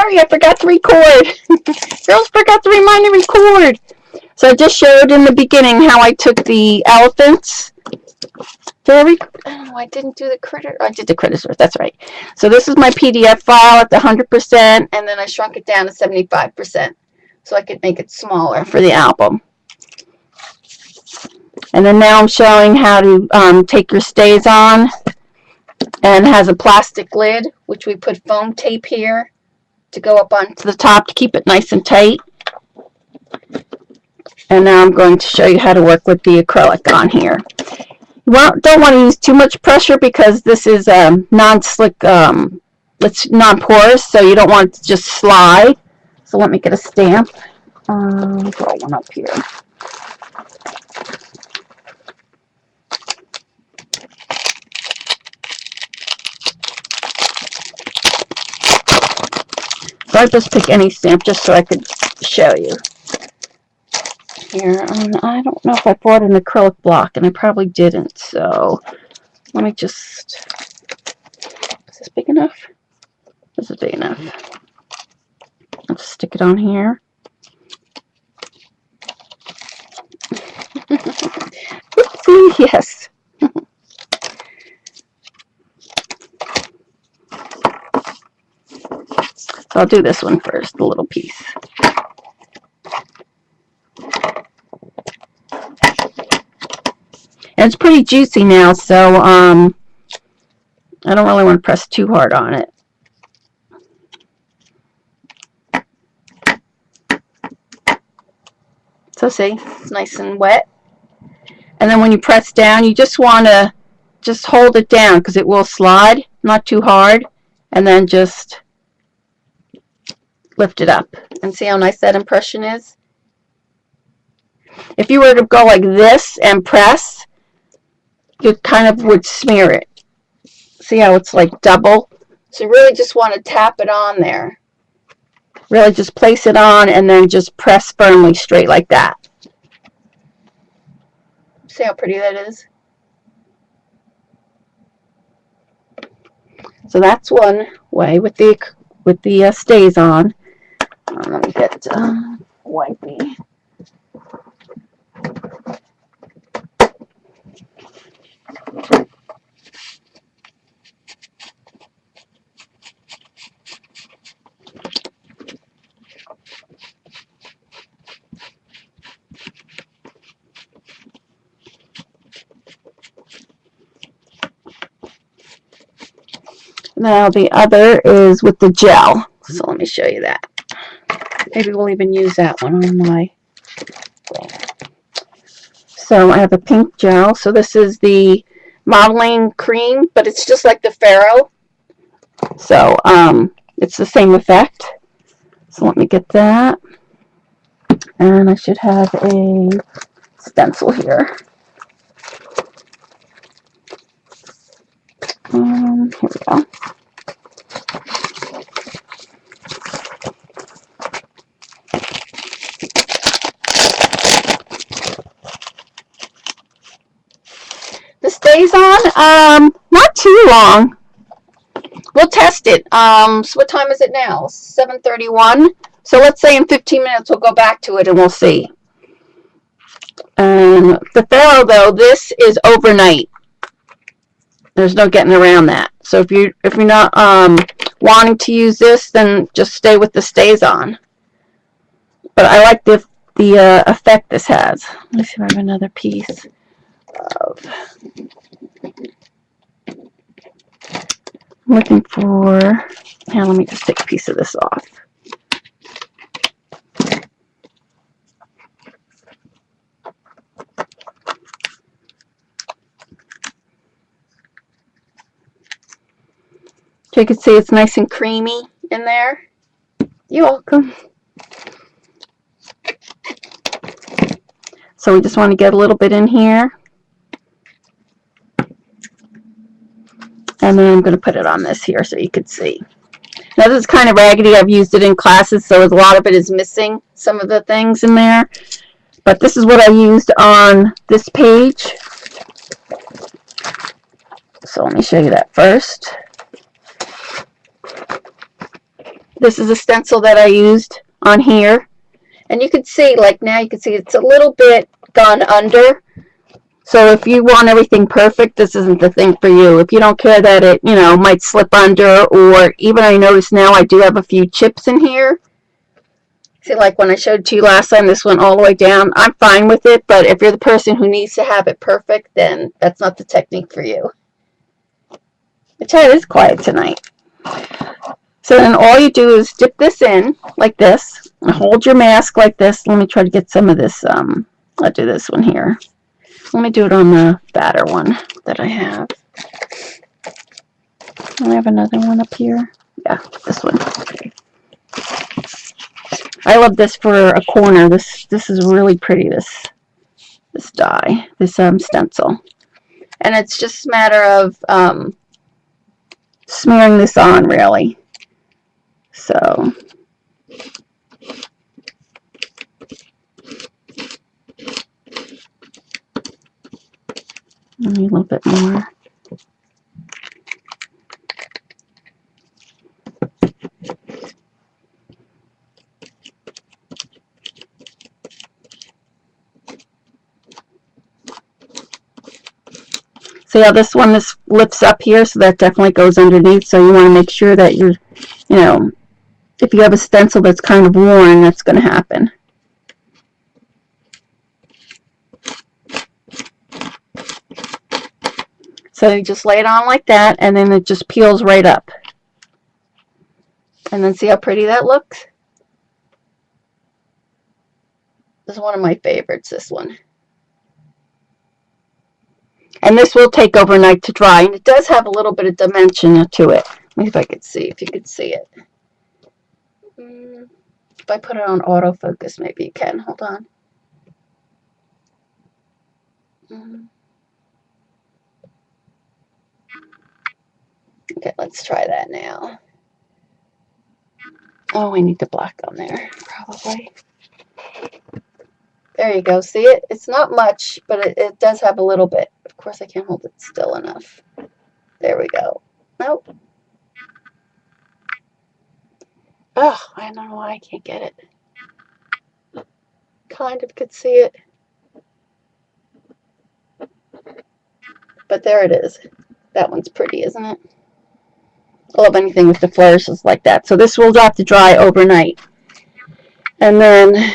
sorry, I forgot to record. Girls forgot to remind me to record. So I just showed in the beginning how I took the elephants. I didn't do the critter. I did the critters first. That's right. So this is my PDF file at the 100%, and then I shrunk it down to 75%, so I could make it smaller for the album. And then now I'm showing how to take your stays on, and it has a plastic lid, which we put foam tape here to go up onto the top to keep it nice and tight. And now I'm going to show you how to work with the acrylic on here. You don't want to use too much pressure because this is non-slick, it's non-porous, so you don't want it to just slide. So let me get a stamp. Throw one up here. So I just pick any stamp just so I could show you. Here, I don't know if I bought an acrylic block, and I probably didn't, so let me just, is this big enough? This is big enough. I'll just stick it on here. Oopsie, yes. So I'll do this one first, the little piece. And it's pretty juicy now, so I don't really want to press too hard on it. So see, it's nice and wet. And then when you press down, you just want to just hold it down because it will slide, not too hard, and then just lift it up. And see how nice that impression is? If you were to go like this and press, you kind of would smear it. See how it's like double? So you really just want to tap it on there. Really just place it on and then just press firmly straight like that. See how pretty that is? So that's one way with the stays on. Let me get wipey. Now the other is with the gel. So let me show you that. Maybe we'll even use that one on my thing. So I have a pink gel. So this is the modeling cream, but it's just like the Pharaoh. So it's the same effect. So let me get that. And I should have a stencil here. Here we go. The stays on, not too long. We'll test it. So what time is it now? 7:31. So let's say in 15 minutes we'll go back to it and we'll see. And the Pharaoh though, this is overnight. There's no getting around that. So if you're not wanting to use this, then just stay with the stays on. But I like the effect this has. Let me see if I have another piece of. I'm looking for. Now let me just take a piece of this off. So you can see it's nice and creamy in there. You're welcome. So we just want to get a little bit in here. And then I'm going to put it on this here so you can see. Now this is kind of raggedy. I've used it in classes, so a lot of it is missing some of the things in there. But this is what I used on this page. So let me show you that first. This is a stencil that I used on here. And you can see, like now you can see it's a little bit gone under. So if you want everything perfect, this isn't the thing for you. If you don't care that it, you know, might slip under, or even I notice now I do have a few chips in here. See, like when I showed to you last time, this went all the way down. I'm fine with it, but if you're the person who needs to have it perfect, then that's not the technique for you. The chat is quiet tonight. So then all you do is dip this in like this, and hold your mask like this. Let me try to get some of this, I'll do this one here. Let me do it on the batter one that I have. I have another one up here. Yeah, this one. I love this for a corner. This is really pretty, this die, this stencil. And it's just a matter of smearing this on, really. So maybe a little bit more. See how this one lifts up here, so that definitely goes underneath. So you want to make sure that you're, you know, if you have a stencil that's kind of worn, that's going to happen. So you just lay it on like that, and then it just peels right up. And then see how pretty that looks? This is one of my favorites, this one. And this will take overnight to dry, and it does have a little bit of dimension to it. Let me see if I could see, if you could see it. If I put it on autofocus, maybe you can. Hold on. Okay, let's try that now. Oh, I need the black on there, probably. There you go. See it? It's not much, but it does have a little bit. Of course, I can't hold it still enough. There we go. Nope. Oh, I don't know why I can't get it. Kind of could see it. But there it is. That one's pretty, isn't it? I love anything with the flourishes like that. So this will have to dry overnight. And then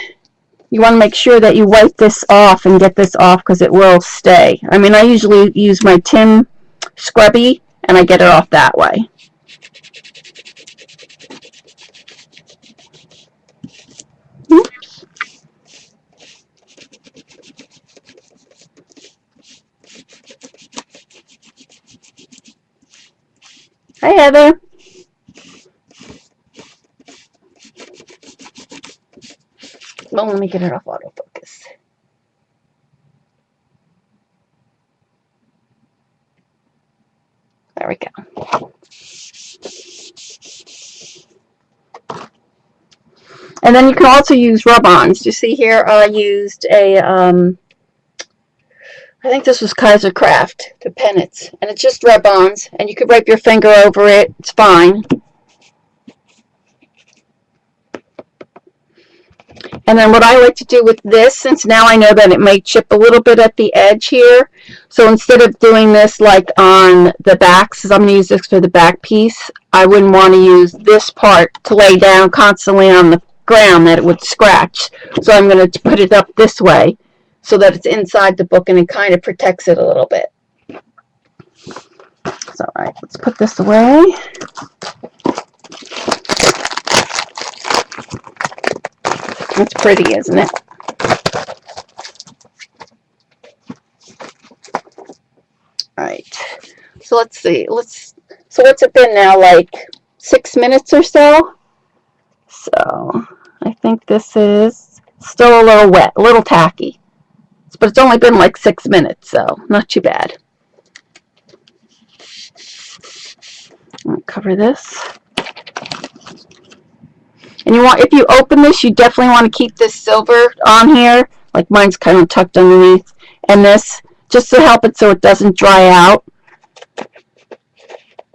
you want to make sure that you wipe this off and get this off, because it will stay. I mean, I usually use my Tim scrubby, and I get it off that way. Oops. Hi, Heather. Well, let me get it off autofocus. There we go. And then you can also use rub-ons. You see here I used a, I think this was Kaiser Craft, the pennants. And it's just rub-ons, and you could wipe your finger over it. It's fine. And then what I like to do with this, since now I know that it may chip a little bit at the edge here, so instead of doing this like on the back, since I'm going to use this for the back piece, I wouldn't want to use this part to lay down constantly on the ground, that it would scratch. So I'm going to put it up this way so that it's inside the book and it kind of protects it a little bit. So, all right, let's put this away. That's pretty, isn't it? All right. So let's see. So what's it been now? Like 6 minutes or so? So I think this is still a little wet, a little tacky. But it's only been like 6 minutes, so not too bad. I'll cover this. And you want, if you open this, you definitely want to keep this silver on here. Like mine's kind of tucked underneath. And this, just to help it so it doesn't dry out.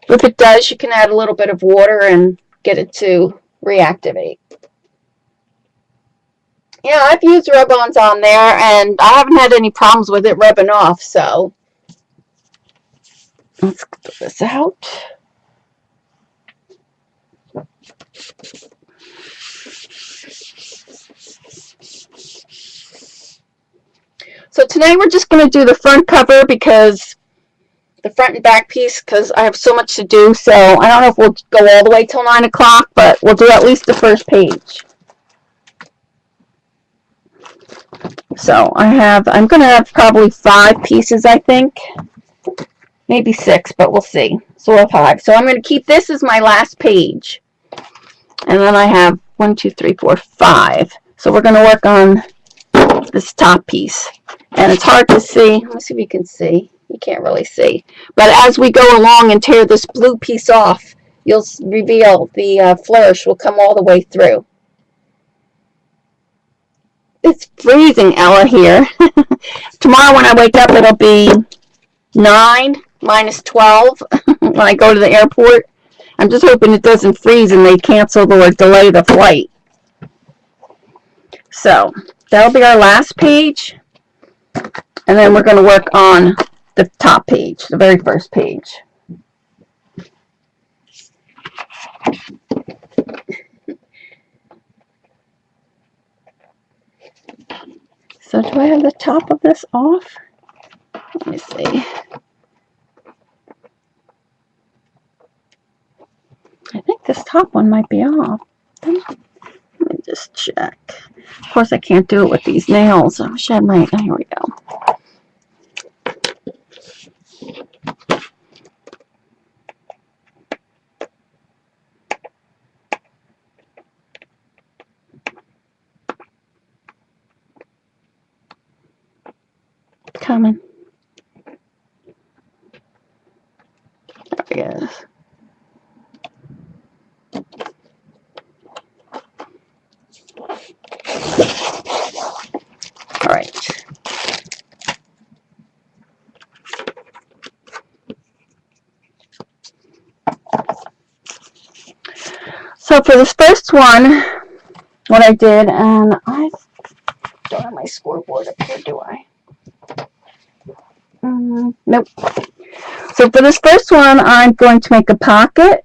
If it does, you can add a little bit of water and get it to reactivate. Yeah, I've used rub-ons on there, and I haven't had any problems with it rubbing off, so let's get this out. So tonight we're just going to do the front cover because the front and back piece because I have so much to do. So I don't know if we'll go all the way till 9 o'clock, but we'll do at least the first page. So I'm going to have probably 5 pieces, I think. Maybe 6, but we'll see. So we'll have 5. So I'm going to keep this as my last page. And then I have 1, 2, 3, 4, 5. So we're going to work on this top piece. And it's hard to see. Let me see if you can see. You can't really see. But as we go along and tear this blue piece off, you'll reveal the flourish will come all the way through. It's freezing, Ella, here. Tomorrow when I wake up, it'll be 9 minus 12 when I go to the airport. I'm just hoping it doesn't freeze and they cancel or delay the flight. So that'll be our last page. And then we're going to work on the top page, the very first page. So do I have the top of this off? Let me see. I think this top one might be off. Let me just check. Of course, I can't do it with these nails. I wish I had my... Here we go. Coming. There he is. All right. So for this first one, what I did, and I don't have my scoreboard up here, do I? Nope. So for this first one, I'm going to make a pocket,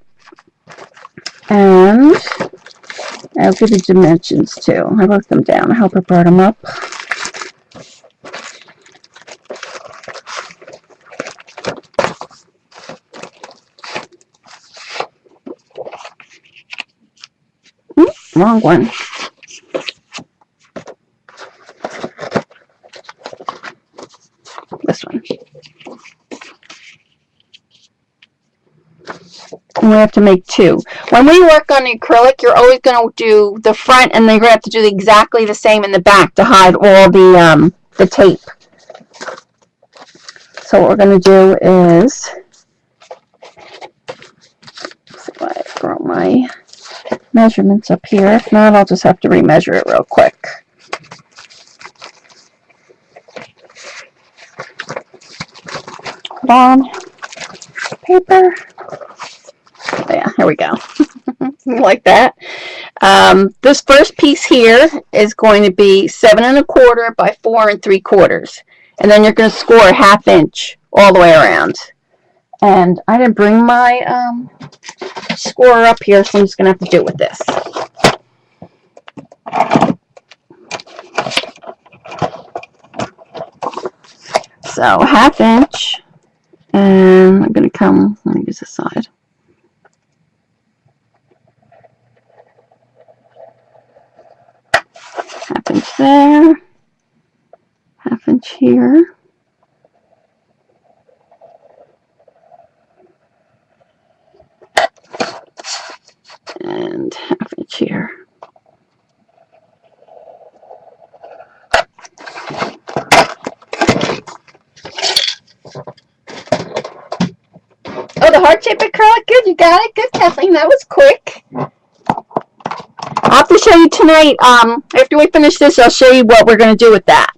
and I'll give you dimensions too. I wrote them down. I hope I brought them up. Wrong one. This one. And we have to make 2. When we work on the acrylic, you're always going to do the front, and then you're going to have to do exactly the same in the back to hide all the tape. So what we're going to do is, see if I throw my measurements up here. If not, I'll just have to remeasure it real quick. Hold on. Paper. Yeah, here we go. Like that. This first piece here is going to be 7 1/4 by 4 3/4, and then you're going to score 1/2 inch all the way around. And I didn't bring my scorer up here, so I'm just going to have to do it with this. So 1/2 inch, and I'm going to come. Let me use this side. Half inch there, 1/2 inch here, and 1/2 inch here. Oh, the heart-shaped acrylic, good, you got it, good, Kathleen, that was quick. I'll have to show you tonight, after we finish this, I'll show you what we're going to do with that.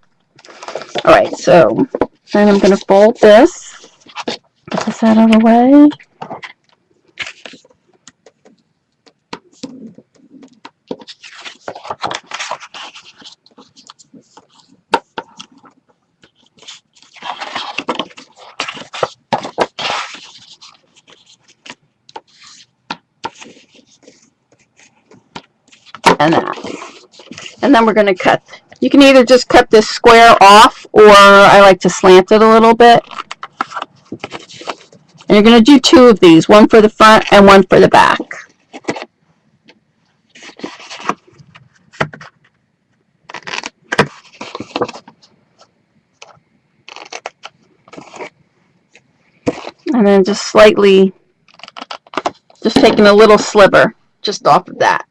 Alright, so then I'm going to fold this, get this out of the way. and that. And then we're going to cut. You can either just cut this square off, or I like to slant it a little bit. And you're going to do 2 of these, one for the front and one for the back. And then just slightly, just taking a little sliver just off of that.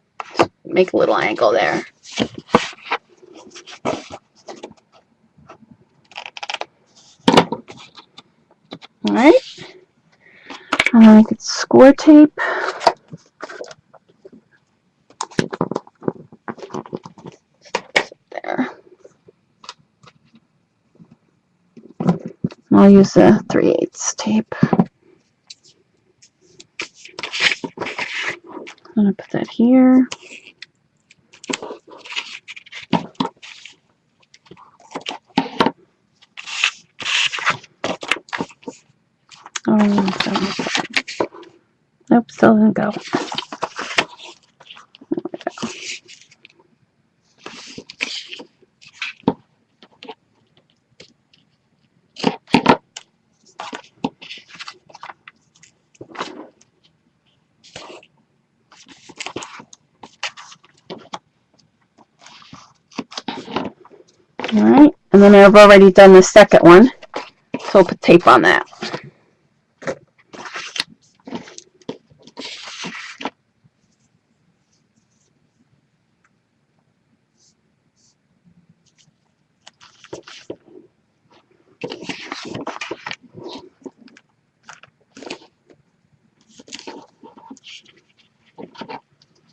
Make a little angle there. All right. And then I get score tape. There. I'll use the 3/8 tape. I'm going to put that here. Oh, nope, still didn't go. All right, and then I've already done the second one, so I'll put tape on that.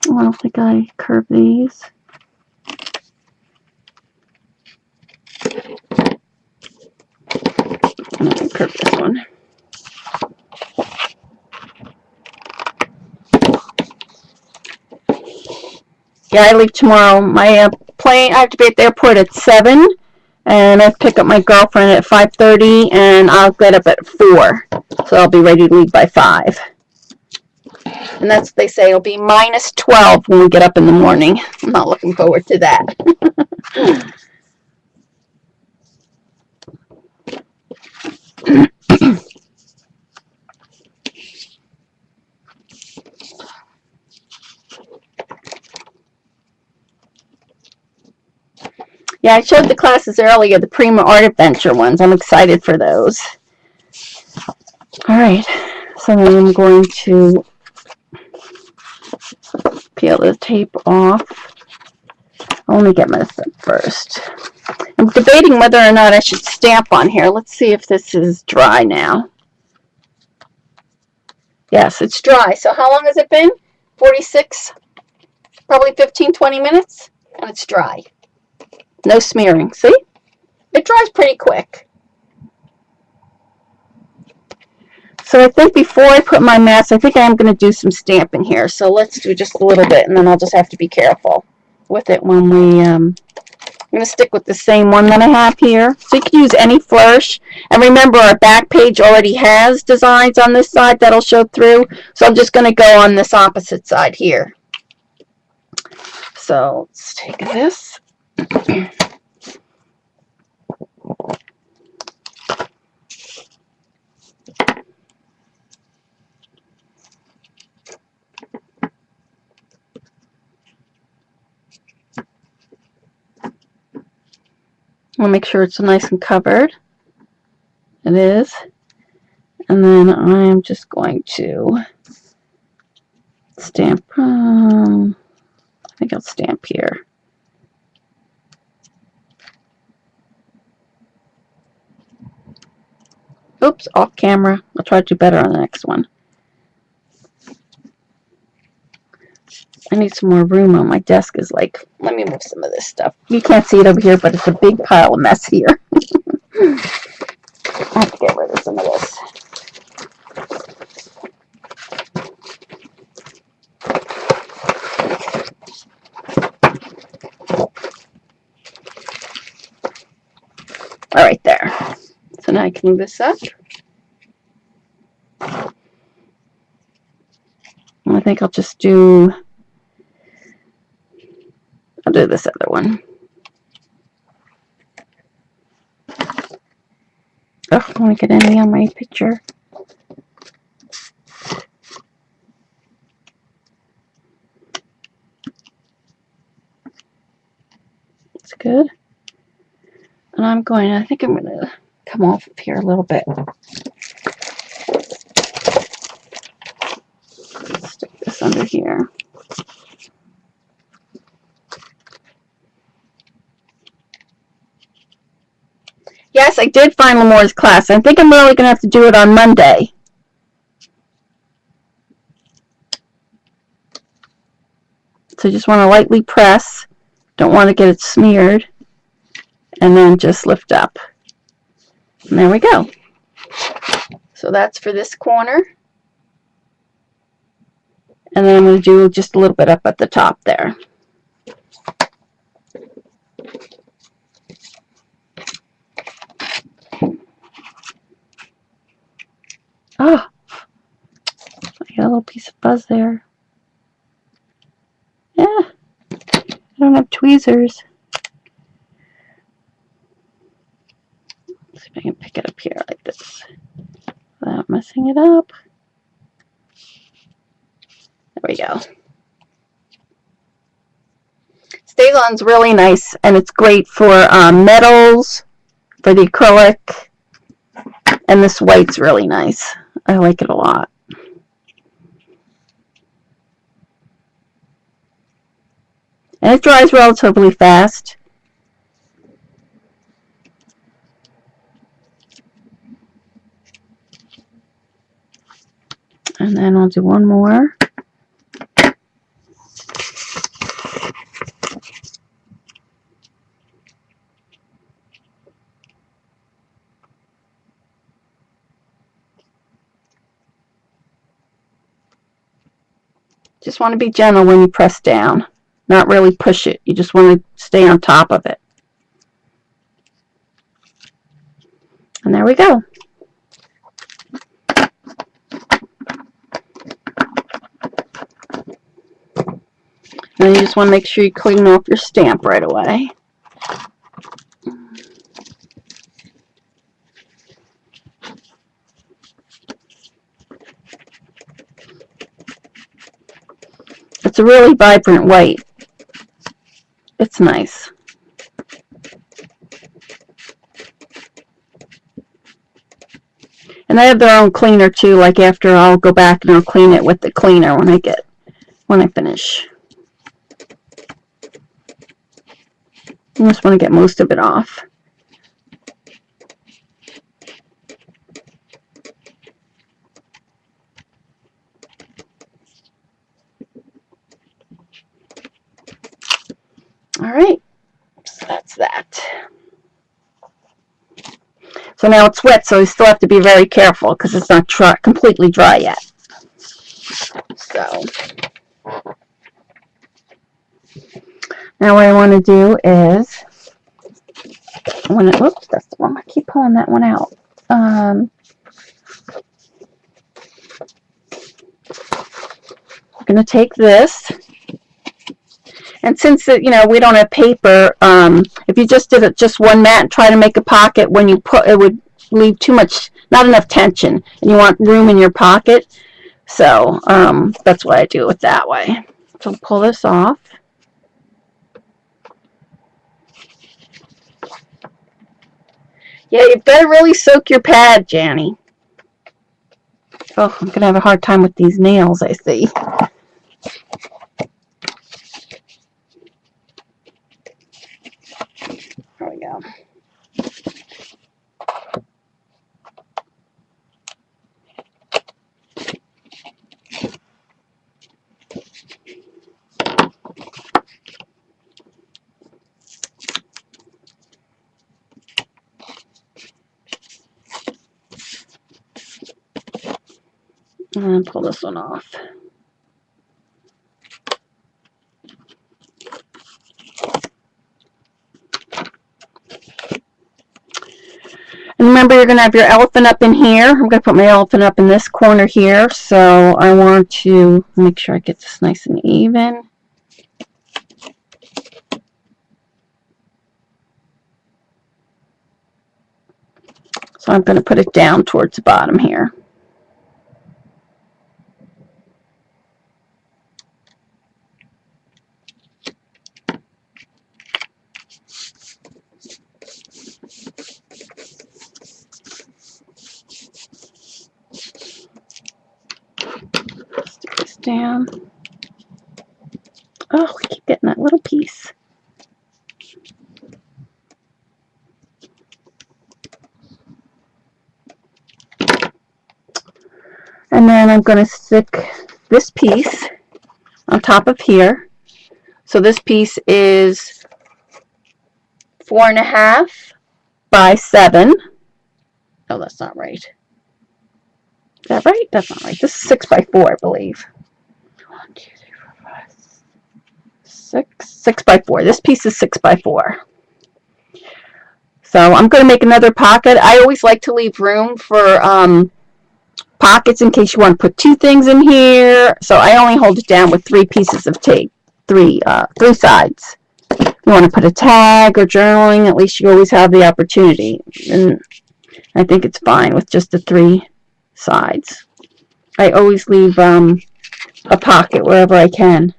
I don't think I curved these. I'm going to curve this one. Yeah, I leave tomorrow. My plane, I have to be at the airport at 7, and I pick up my girlfriend at 5:30, and I'll get up at 4. So I'll be ready to leave by 5. And that's what they say, it'll be -12 when we get up in the morning. I'm not looking forward to that. Yeah, I showed the classes earlier, the Prima Art Adventure ones. I'm excited for those. All right, so then I'm going to peel the tape off. I'll only get my stuff first. I'm debating whether or not I should stamp on here. Let's see if this is dry now. Yes, it's dry. So how long has it been? 46, probably 15, 20 minutes, and it's dry. No smearing. See? It dries pretty quick. So I think before I put my mask, I think I am going to do some stamping here. So let's do just a little bit, and then I'll just have to be careful with it when we, I'm going to stick with the same one that I have here. So you can use any flourish. And remember, our back page already has designs on this side that'll show through. So I'm just going to go on this opposite side here. So let's take this. I'll make sure it's nice and covered. It is. And then I'm just going to stamp. I think I'll stamp here. Oops, off camera. I'll try to do better on the next one. I need some more room on my desk. Is like, let me move some of this stuff. You can't see it over here, but it's a big pile of mess here. I have to get rid of some of this. All right, there. So now I can move this up. I think I'll just do do this other one. Oh, I want to get any on my picture. That's good. And I think I'm going to come off of here a little bit. Stick this under here. Yes, I did find Lamore's class. I think I'm really going to have to do it on Monday. So just want to lightly press. Don't want to get it smeared. And then just lift up. And there we go. So that's for this corner. And then I'm going to do just a little bit up at the top there. Oh, I got a little piece of fuzz there. Yeah, I don't have tweezers. Let's see if I can pick it up here like this without messing it up. There we go. Stay-On's really nice, and it's great for metals, for the acrylic, and this white's really nice. I like it a lot. And it dries relatively fast. And then I'll do one more. Just want to be gentle when you press down. Not really push it. You just want to stay on top of it. And there we go. And you just want to make sure you clean off your stamp right away. It's a really vibrant white. It's nice. And they have their own cleaner too, like after I'll go back and I'll clean it with the cleaner when I finish. I just want to get most of it off. All right, so that's that. So now it's wet, so you still have to be very careful because it's not completely dry yet. So now what I want to do is, whoops, that's the one. I keep pulling that one out. I'm going to take this. And since we don't have paper, if you just did it just one mat and try to make a pocket, when you put it would leave not enough tension, and you want room in your pocket. So that's why I do it that way. So I'll pull this off. Yeah, you better really soak your pad, Janny. Oh, I'm gonna have a hard time with these nails, I see. There we go. And pull this one off. And remember, you're going to have your elephant up in here. I'm going to put my elephant up in this corner here. So I want to make sure I get this nice and even. So I'm going to put it down towards the bottom here. Stick this down. Oh, I keep getting that little piece. And then I'm going to stick this piece on top of here. So this piece is 4.5 by 7. Oh, that's not right. Is that right? That's not right. This is 6 by 4, I believe. 1, 2, 3, 4, 5, 6. 6 by 4. This piece is 6 by 4. So I'm going to make another pocket. I always like to leave room for pockets in case you want to put 2 things in here. So I only hold it down with 3 pieces of tape, 3 sides. If you want to put a tag or journaling, at least you always have the opportunity. And I think it's fine with just the 3 sides. I always leave a pocket wherever I can.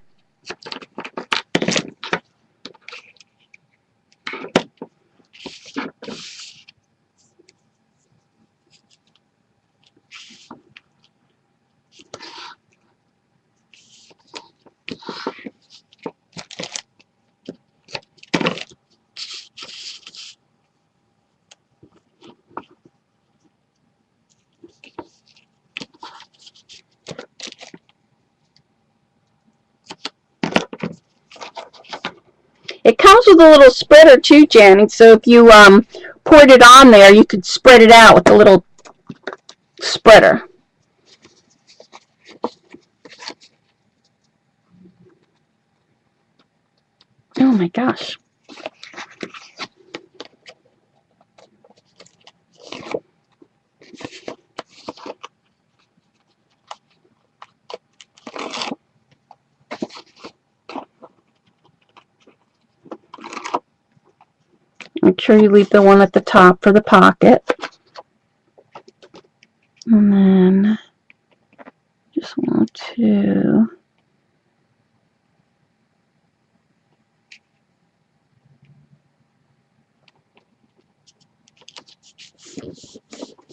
It comes with a little spreader too, Jenny, so if you poured it on there, you could spread it out with a little spreader. Oh my gosh. Make sure you leave the one at the top for the pocket. And then just want to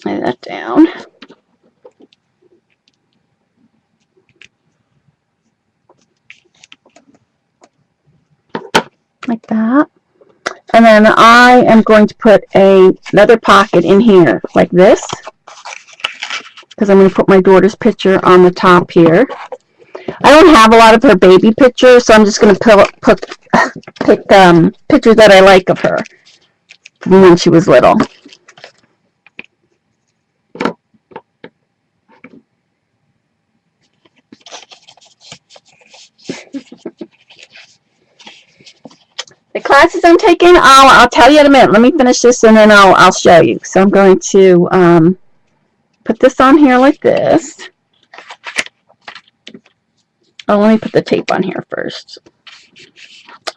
lay that down. Like that. And then I am going to put another pocket in here, like this, because I'm going to put my daughter's picture on the top here. I don't have a lot of her baby pictures, so I'm just going to pick pictures that I like of her from when she was little. The classes I'm taking, I'll tell you in a minute. Let me finish this and then I'll show you. So I'm going to put this on here like this. Oh, let me put the tape on here first.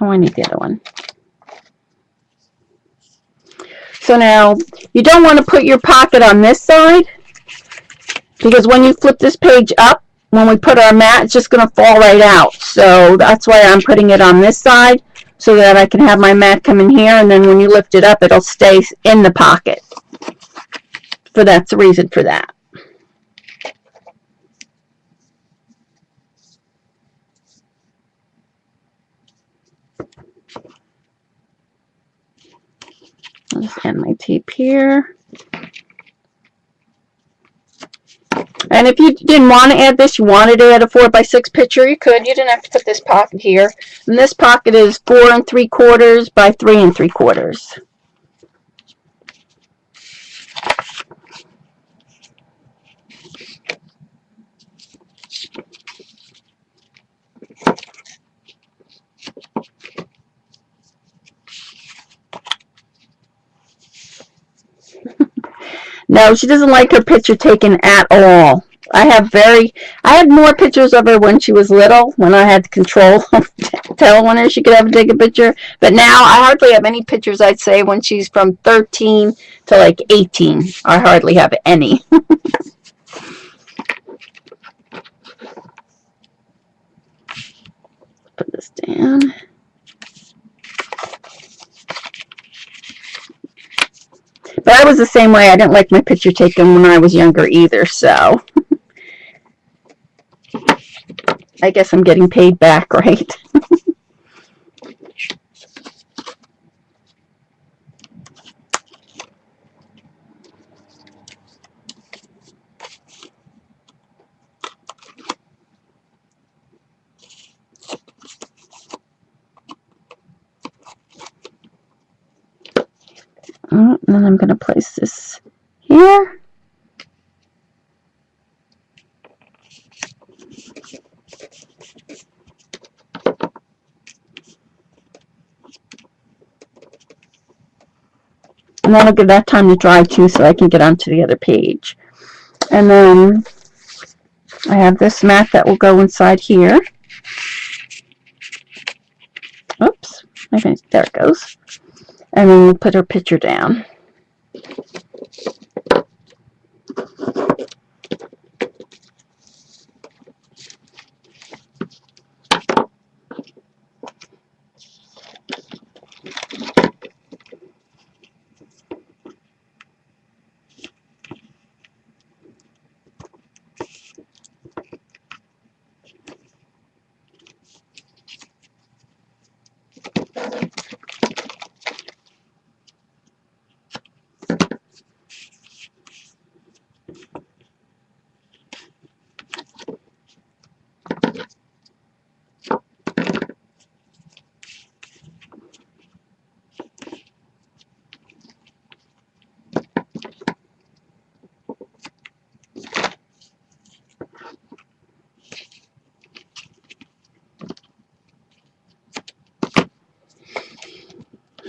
Oh, I need the other one. So now, you don't want to put your pocket on this side, because when you flip this page up, when we put our mat, it's just going to fall right out. So that's why I'm putting it on this side, so that I can have my mat come in here, and then when you lift it up, it'll stay in the pocket. So that's the reason for that. I'll just end my tape here. And if you didn't want to add this, you wanted to add a 4x6 picture, you could. You didn't have to put this pocket here. And this pocket is 4 3/4 by 3 3/4. No, she doesn't like her picture taken at all. I had more pictures of her when she was little, when I had control tell when she could have take a picture. But now I hardly have any pictures, I'd say, when she's from 13 to like 18. I hardly have any. Put this down. But I was the same way. I didn't like my picture taken when I was younger either, so I guess I'm getting paid back, right? And then I'm going to place this here. And that'll give that time to dry too, so I can get onto the other page. And then I have this mat that will go inside here. Oops, okay, there it goes. And then we'll put her picture down.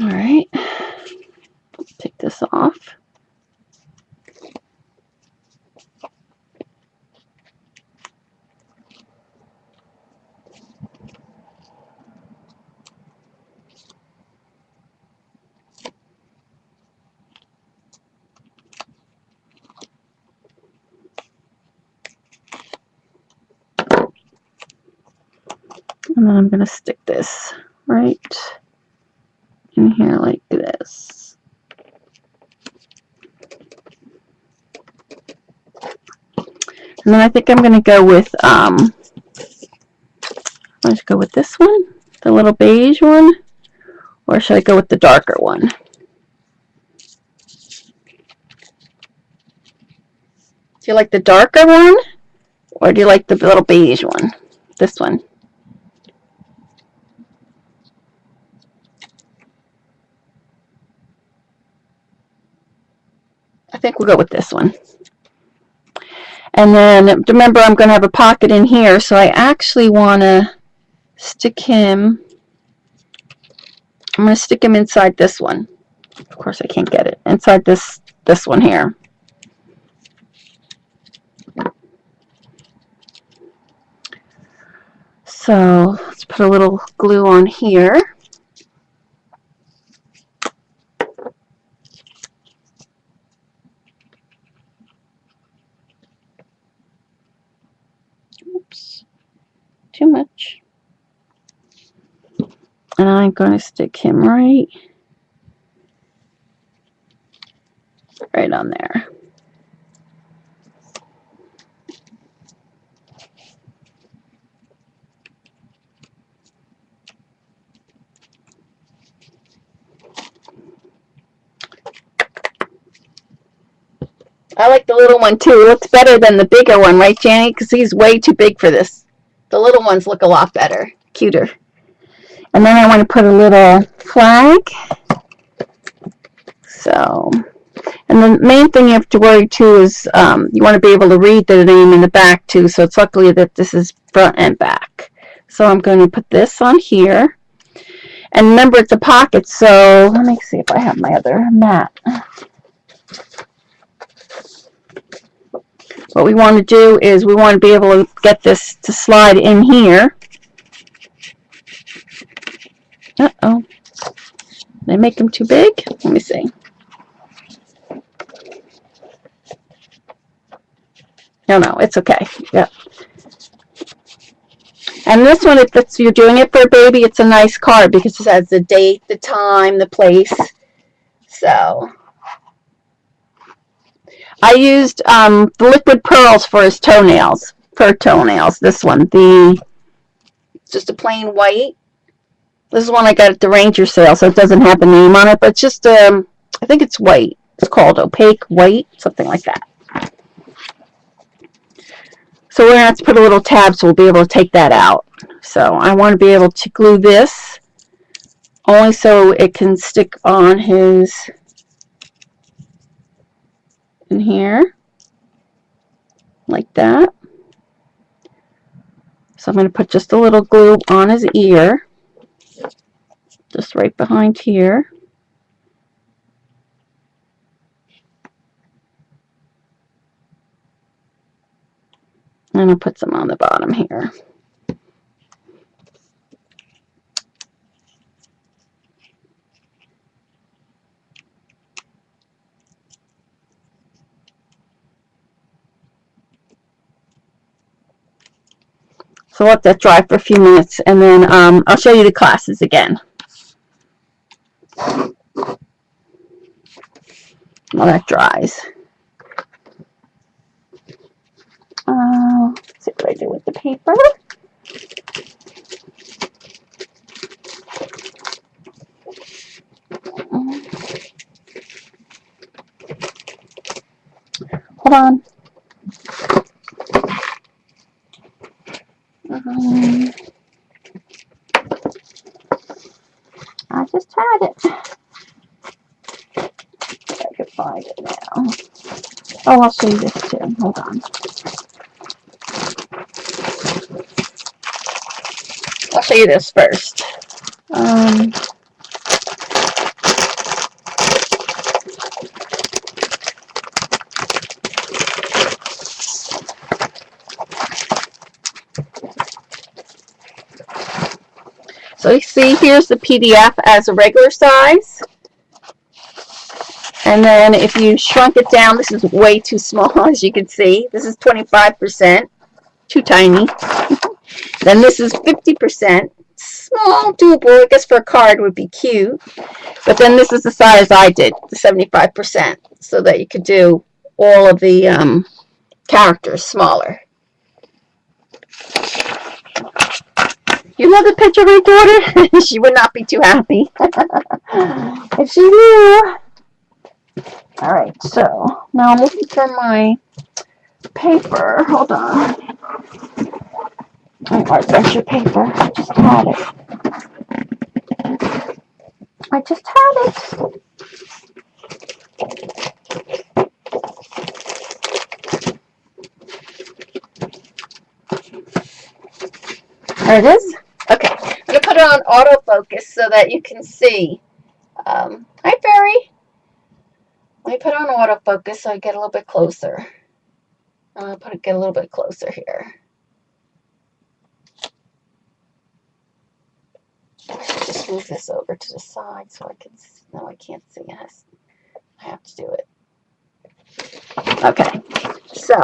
All right, take this off. And then I'm going to stick this right in here like this. And then I think I'm going to go with, let's go with this one, the little beige one, or should I go with the darker one? Do you like the darker one, or do you like the little beige one? This one. I think we'll go with this one. And then remember, I'm going to have a pocket in here, so I actually want to stick him. I'm going to stick him inside this one. Of course, I can't get it inside this one here. So let's put a little glue on here. Oops, too much. And I'm going to stick him right on there. I like the little one too. It looks better than the bigger one, right, Janny? Because he's way too big for this. The little ones look a lot better, cuter. And then I want to put a little flag. So, and the main thing you have to worry too is you want to be able to read the name in the back too. So it's luckily that this is front and back. So I'm going to put this on here. And remember, it's a pocket. So let me see if I have my other mat. What we want to do is we want to be able to get this to slide in here. Uh-oh. Did I make them too big? Let me see. No, it's okay. Yep. And this one, if you're doing it for a baby, it's a nice card because it has the date, the time, the place. So I used the liquid pearls for his toenails. For toenails, this one, just a plain white. This is one I got at the Ranger sale, so it doesn't have the name on it, but it's just I think it's white. It's called opaque white, something like that. So we're going to have to put a little tab so we'll be able to take that out. So I want to be able to glue this only so it can stick on his, in here, like that. So I'm going to put just a little glue on his ear, just right behind here. And I'll put some on the bottom here. So we'll let that dry for a few minutes, and then I'll show you the classes again. While that dries. Let's see what I do with the paper. Hold on. I just had it. If I could find it now. Oh, I'll show you this too. Hold on. I'll show you this first. So you see, here's the PDF as a regular size. And then if you shrunk it down, this is way too small, as you can see. This is 25%, too tiny. Then this is 50%, small, doable. I guess for a card would be cute. But then this is the size I did, the 75%, so that you could do all of the characters smaller. You love the picture of my daughter? She would not be too happy if she knew. All right, so now I'm looking for my paper. Hold on. Where's your paper? I just had it. I just had it. There it is. Okay, I'm going to put it on autofocus so that you can see. Hi, Fairy. Let me put it on autofocus so I get a little bit closer. I'm going to get a little bit closer here. I should just move this over to the side so I can. No, I can't see it. I have to do it. Okay, so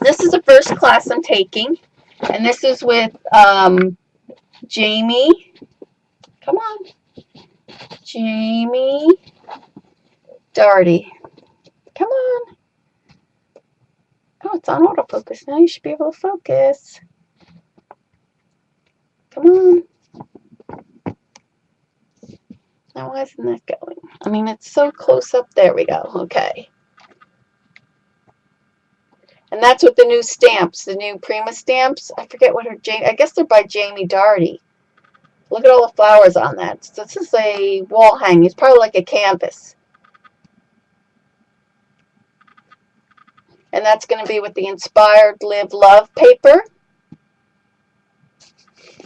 this is the first class I'm taking, and this is with Jamie. Come on, Jamie Doherty. Come on. Oh, it's on autofocus now. You should be able to focus. Come on. Now, why isn't that going? I mean, it's so close up. There we go. Okay. And that's with the new stamps, the new Prima stamps. I forget what I guess they're by Jamie Doherty. Look at all the flowers on that. So this is a wall hanging. It's probably like a canvas. And that's going to be with the Inspired Live Love paper.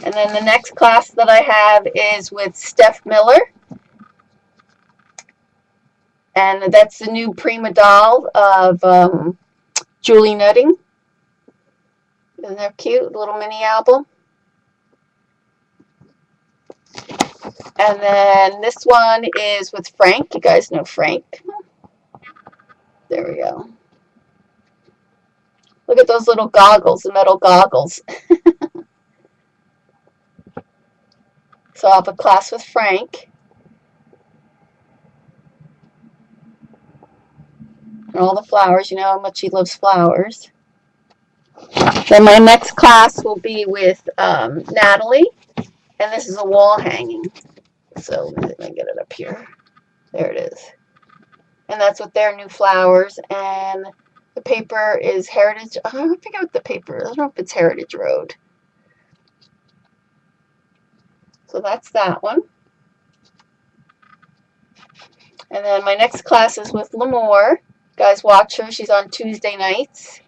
And then the next class that I have is with Steph Miller. And that's the new Prima doll of Julie Nutting. Isn't that cute? A little mini album. And then this one is with Frank. You guys know Frank. There we go. Look at those little goggles, the metal goggles. So I'll have a class with Frank. And all the flowers. You know how much he loves flowers. Then my next class will be with Natalie. And this is a wall hanging. So let me get it up here. There it is. And that's with their new flowers. And the paper is Heritage. I forget what the paper is. I don't know if it's Heritage Road. So that's that one. And then my next class is with L'Amour. Guys, watch her. She's on Tuesday nights.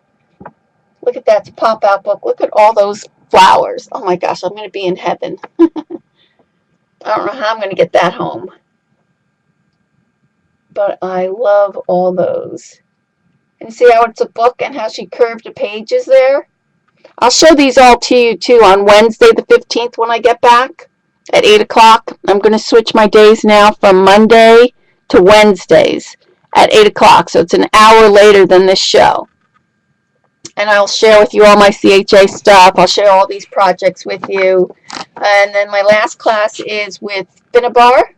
Look at that pop-out book. Look at all those flowers. Oh my gosh, I'm going to be in heaven. I don't know how I'm going to get that home. But I love all those. And see how it's a book and how she curved the pages there? I'll show these all to you too on Wednesday the 15th when I get back at 8 o'clock. I'm going to switch my days now from Monday to Wednesdays at 8 o'clock. So it's an hour later than this show. And I'll share with you all my CHA stuff. I'll share all these projects with you. And then my last class is with Finnabar,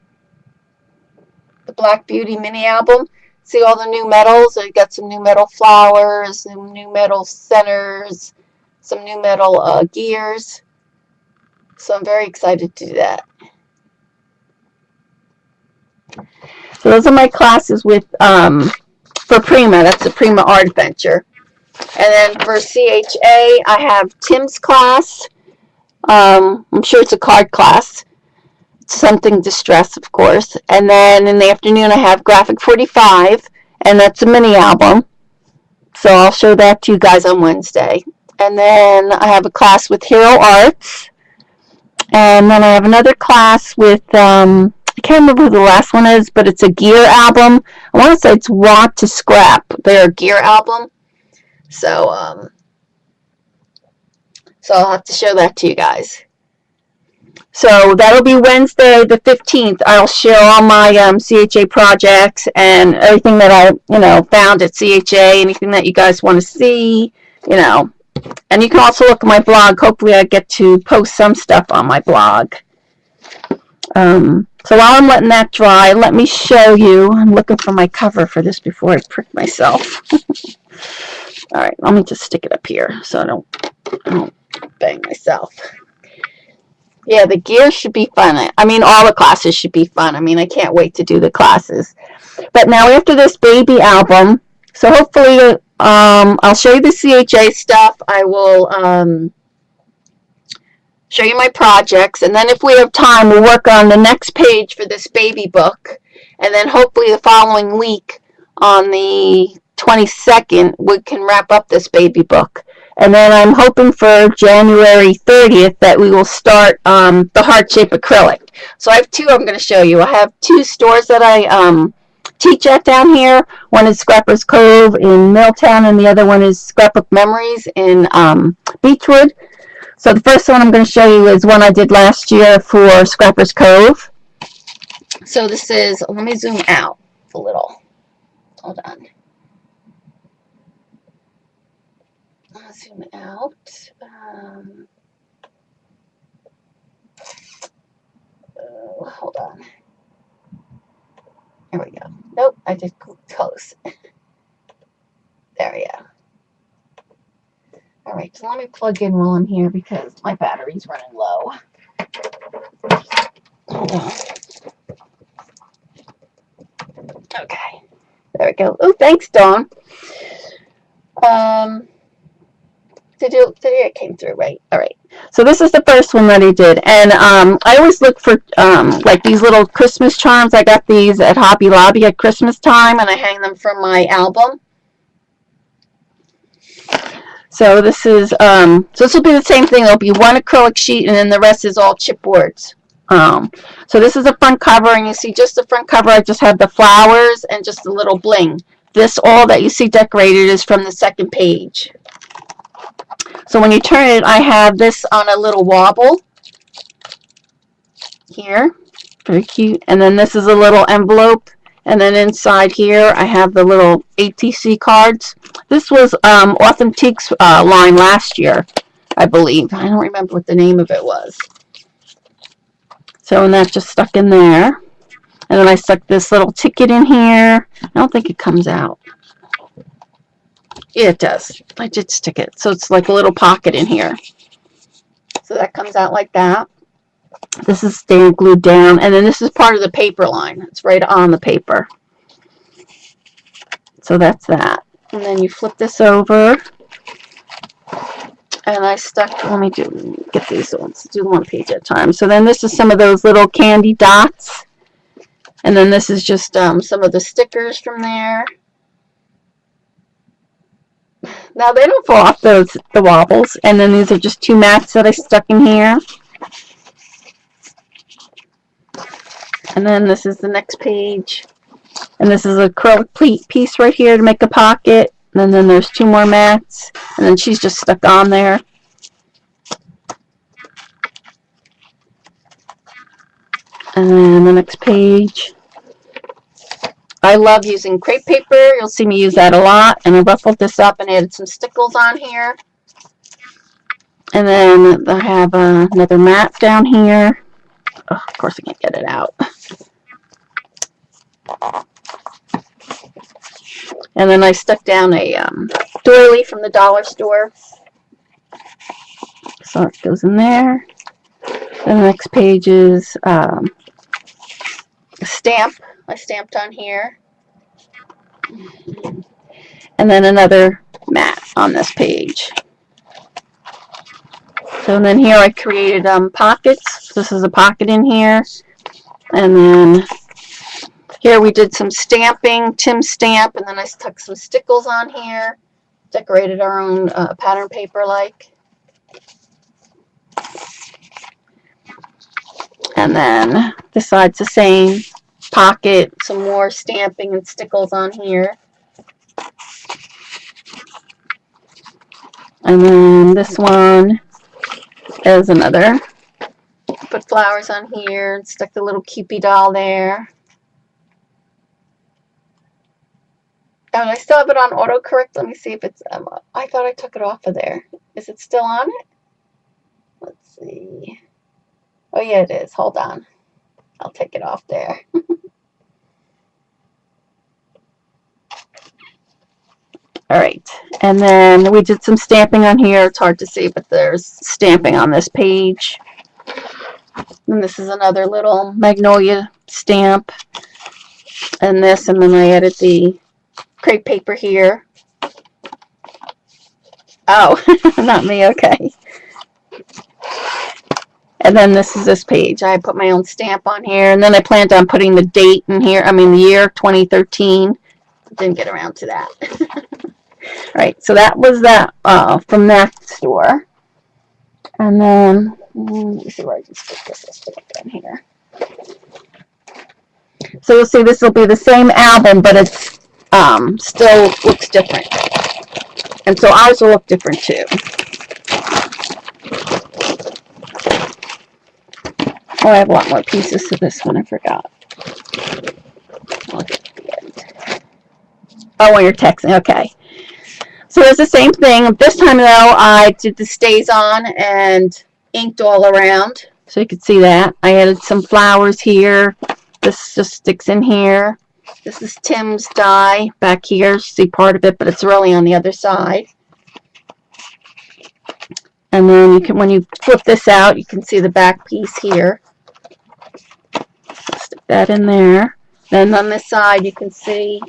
the Black Beauty mini album. See all the new metals? I got some new metal flowers, some new metal centers, some new metal gears. So I'm very excited to do that. So those are my classes with for Prima. That's the Prima Art Adventure. And then for CHA, I have Tim's class. I'm sure it's a card class. Something distress, of course. And then in the afternoon, I have Graphic 45, and that's a mini album. So I'll show that to you guys on Wednesday. And then I have a class with Hero Arts. And then I have another class with, I can't remember who the last one is, but it's a gear album. I want to say it's Want to Scrap, their gear album. So I'll have to show that to you guys. So that'll be Wednesday the 15th. I'll share all my CHA projects and everything that I, found at CHA, anything that you guys want to see, And you can also look at my blog. Hopefully I get to post some stuff on my blog. So while I'm letting that dry, let me show you. I'm looking for my cover for this before I prick myself. All right, let me just stick it up here so I don't bang myself. Yeah, the gear should be fun. I mean, all the classes should be fun. I mean, I can't wait to do the classes. But now after this baby album, so hopefully I'll show you the CHA stuff. I will show you my projects. And then if we have time, we'll work on the next page for this baby book. And then hopefully the following week on the 22nd, we can wrap up this baby book. And then I'm hoping for January 30th that we will start the heart-shaped acrylic. So I have two I'm going to show you. I have two stores that I teach at down here. One is Scrapper's Cove in Milltown, and the other one is Scrapbook Memories in Beechwood. So the first one I'm going to show you is one I did last year for Scrapper's Cove. So this is, let me zoom out a little. Hold on. I'll zoom out. Hold on. There we go. Nope, I did close. There we go. All right, so let me plug in while I'm here because my battery's running low. Hold on. Okay. There we go. Oh, thanks, Dawn. It came through, right? All right. So this is the first one that I did. And I always look for like these little Christmas charms. I got these at Hobby Lobby at Christmas time, and I hang them from my album. So this is, so this will be the same thing. There'll be one acrylic sheet, and then the rest is all chipboards. So this is the front cover, and you see just the front cover. I just have the flowers and just a little bling. This, all that you see decorated, is from the second page. So when you turn it, I have this on a little wobble here. Very cute. And then this is a little envelope. And then inside here, I have the little ATC cards. This was Authentique's line last year, I believe. I don't remember what the name of it was. So, and that just stuck in there. And then I stuck this little ticket in here. I don't think it comes out. Yeah, it does. I did stick it. So it's like a little pocket in here. So that comes out like that. This is staying glued down. And then this is part of the paper line. It's right on the paper. So that's that. And then you flip this over. And I stuck, let me get these ones. Do one page at a time. So then this is some of those little candy dots. And then this is just some of the stickers from there. Now they don't fall off the wobbles. And then these are just 2 mats that I stuck in here. And then this is the next page. And this is an acrylic piece right here to make a pocket. And then there's 2 more mats. And then she's just stuck on there. And then the next page. I love using crepe paper. You'll see me use that a lot. And I ruffled this up and added some stickles on here. And then I have another mat down here. Oh, of course I can't get it out. And then I stuck down a doily from the dollar store. So it goes in there. Then the next page is a stamp. I stamped on here. And then another mat on this page. So then here I created pockets. This is a pocket in here. And then here we did some stamping, Tim stamp, and then I stuck some stickles on here. Decorated our own pattern paper like. And then this side's the same. Pocket, some more stamping and stickles on here. And then this one is another. Put flowers on here and stuck the little Cupid doll there. And I still have it on autocorrect. Let me see if it's, I thought I took it off of there. Is it still on it? Let's see. Oh yeah, it is. Hold on. I'll take it off there. All right, and then we did some stamping on here. It's hard to see, but there's stamping on this page. And this is another little magnolia stamp. And this, and then I added the crepe paper here. Oh, not me, okay. And then this is this page. I put my own stamp on here, and then I planned on putting the date in here, I mean the year 2013. Didn't get around to that. Right, so that was that from that store. And then, let me see where I can stick this. I'll stick it in here. So you'll see this will be the same album, but it's still looks different. And so ours will look different too. Oh, I have a lot more pieces to this one. I forgot. I'll get to the end. Oh, when you're texting. Okay. So it's the same thing. This time, though, I did the stays on and inked all around. So you can see that. I added some flowers here. This just sticks in here. This is Tim's die back here. You see part of it, but it's really on the other side. And then you can, when you flip this out, you can see the back piece here. Stick that in there. Then on this side, you can see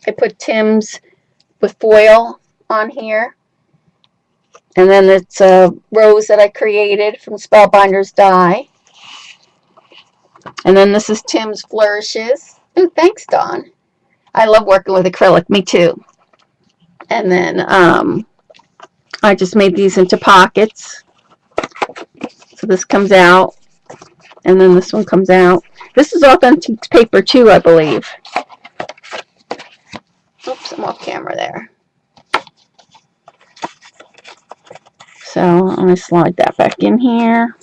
I put Tim's with foil on here. And then it's a rose that I created from Spellbinder's die. And then this is Tim's flourishes. Oh, thanks, Dawn. I love working with acrylic. Me too. And then I just made these into pockets. So this comes out. And then this one comes out. This is Authentique's paper too, I believe. Oops, I'm off camera there. So I'm going to slide that back in here.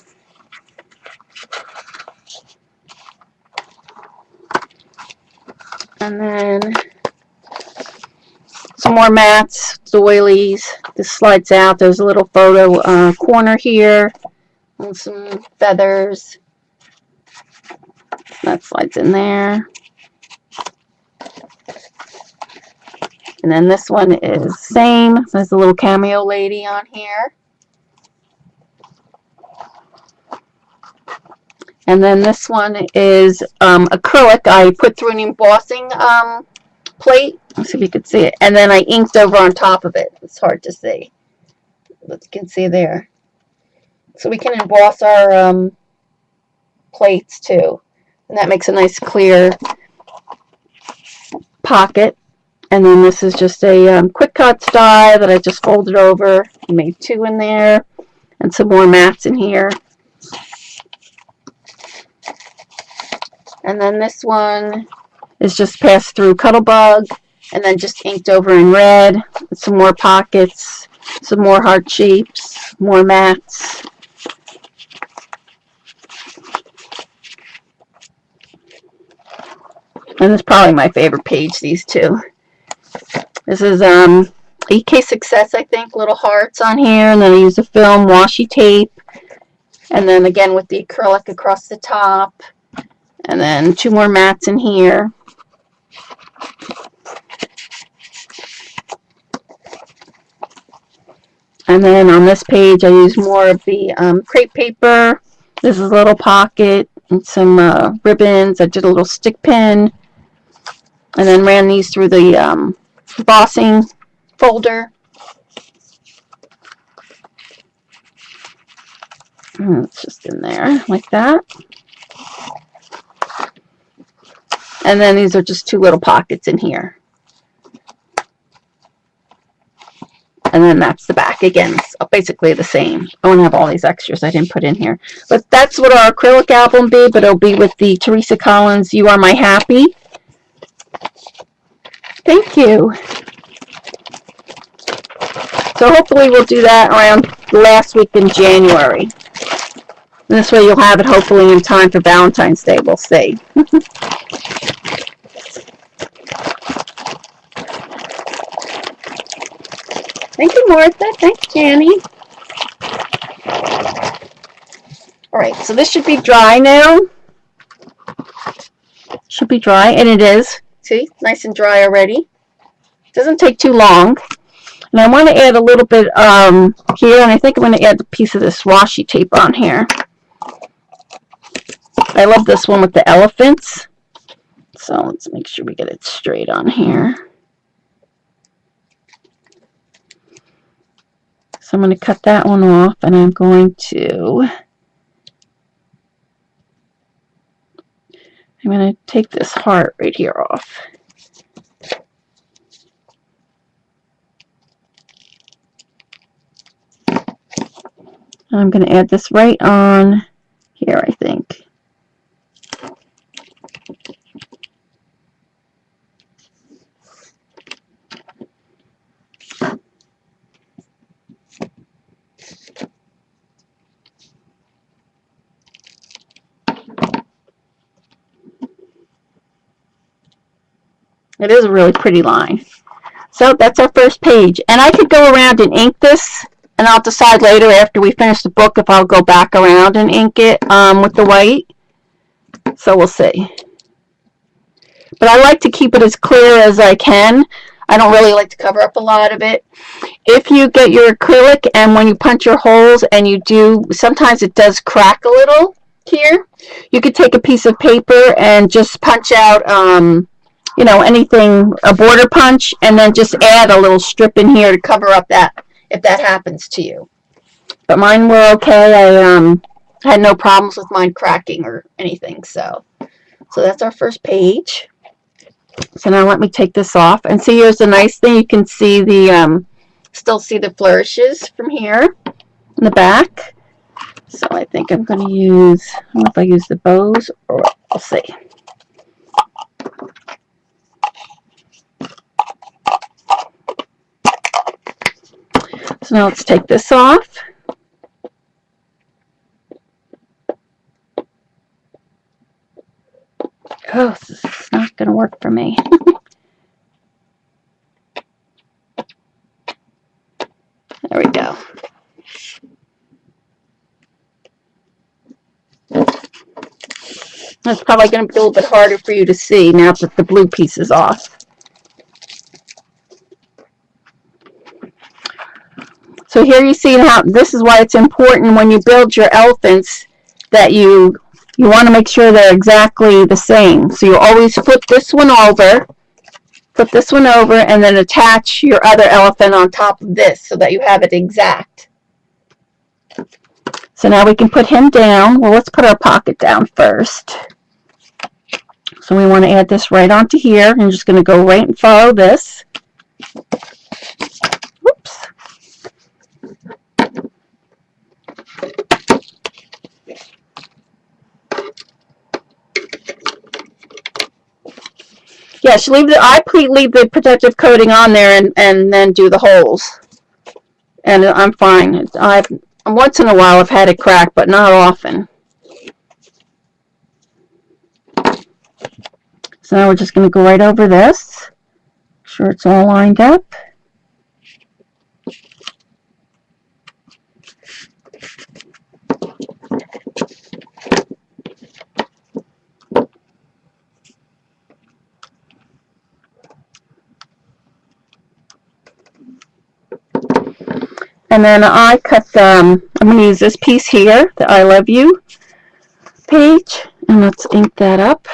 And then some more mats, doilies. This slides out. There's a little photo corner here. And some feathers. That slides in there. And then this one is same. There's a little cameo lady on here. And then this one is acrylic. I put through an embossing plate. Let's see if you can see it. And then I inked over on top of it. It's hard to see, but you can see there. So we can emboss our plates too. And that makes a nice clear pocket. And then this is just a quick cut die that I just folded over. I made 2 in there. And some more mats in here. And then this one is just passed through Cuttlebug and then just inked over in red. Some more pockets, some more heart shapes, more mats. And this is probably my favorite page, these two. This is EK Success, I think, little hearts on here. And then I use a film washi tape. And then again with the acrylic across the top. And then 2 more mats in here. And then on this page, I use more of the crepe paper. This is a little pocket and some ribbons. I did a little stick pin. And then ran these through the embossing folder. And it's just in there like that. And then these are just 2 little pockets in here. And then that's the back. Again, it's basically the same. I won't have all these extras I didn't put in here. But that's what our acrylic album be, but it'll be with the Teresa Collins You Are My Happy. Thank you. So hopefully we'll do that around the last week in January. And this way you'll have it hopefully in time for Valentine's Day. We'll see. Thank you, Martha. Thanks, Jenny. All right, so this should be dry now. Should be dry, and it is. See, nice and dry already. Doesn't take too long. And I want to add a little bit here, and I think I'm going to add a piece of this washi tape on here. I love this one with the elephants. So let's make sure we get it straight on here. So I'm going to cut that one off, and I'm going to take this heart right here off. And I'm going to add this right on here, I think. It is a really pretty line. So that's our first page. And I could go around and ink this, and I'll decide later after we finish the book if I'll go back around and ink it with the white. So we'll see. But I like to keep it as clear as I can. I don't really like to cover up a lot of it. If you get your acrylic and when you punch your holes and you do, sometimes it does crack a little here. You could take a piece of paper and just punch out you know, anything, a border punch, and then just add a little strip in here to cover up that, if that happens to you. But mine were okay. I had no problems with mine cracking or anything. So that's our first page. So now let me take this off. And see, here's the nice thing. You can see the, still see the flourishes from here in the back. So I think I'm going to use, I don't know if I use the bows or we'll see. So now let's take this off. Oh, this is not going to work for me. There we go. It's probably going to be a little bit harder for you to see now that the blue piece is off. So here you see how this is why it's important when you build your elephants that you want to make sure they're exactly the same. So you always flip this one over, and then attach your other elephant on top of this so that you have it exact. So now we can put him down. Well, let's put our pocket down first. So we want to add this right onto here. I'm just going to go right and follow this. Whoops. Yes, leave the protective coating on there and then do the holes. And I'm fine. Once in a while I've had it crack, but not often. So now we're just going to go right over this. Make sure it's all lined up. And then I cut I'm going to use this piece here, the I Love You page, and let's ink that up.